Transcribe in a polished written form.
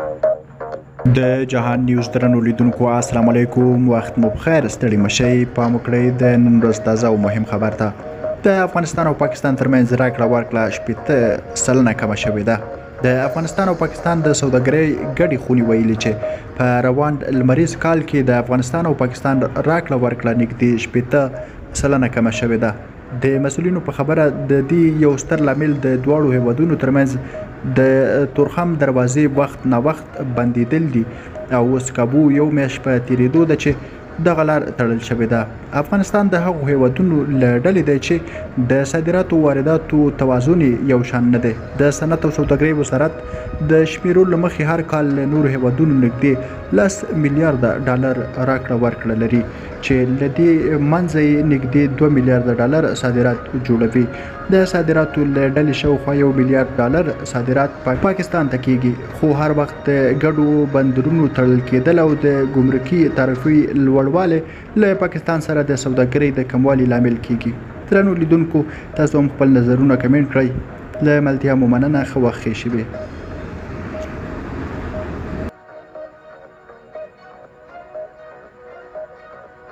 د جهان نیوز درنو لیدونکو السلام علیکم، وخت مو بخیر، ستړي مشئ. پام وکړئ د نن ورځ تازه او مهم خبر ته. د افغانستان او پاکستان ترمنځ راکړه ورکړه 80% کمه شوې ده. د افغانستان او پاکستان د سوداګرۍ ګډې خونې ویلي چې په روان لمریز کال کې د افغانستان او پاکستان راکړه ورکړه نږدې 80% کمه شوې ده. د مسؤلینو په خبره د دې یو ستر لامل د دواړو هیوادونو ترمنځ د تورخم دروازې وخت نه وخت بندیدل دي او اوس کابو یو میاشت په تیریدو ده چې دغه لار تړل شوې ده. افغانستان د هغو هیوادونو له ډلې دی چې د صادراتو وارداتو توازن یو شان نه دی. د صنعت او سوداګرۍ وزارت د شمیرو له مخې هر کال له نورو هیوادونو نږدې 10 میلیارده ډالر راکړه ورکړه لري چې له دې منځه یې نږدې 2 میلیارده ډالر صادرات جوړوي. د صادراتو له ډلې شاوخوا 1 میلیارد ډالر صادرات پاکستان ته کیږي، خو هر وخت ګډو بندرونو تړل کېدل او د ګمرکي تعرفې لوړوالی له پاکستان سره د سوداګرۍ د کموالي لامل کیږي. درنو لیدونکو، تاسو هم خپل نظرونه کمنټ کړئ. له ملتیا مو مننه، ښه وخت ښې شوې.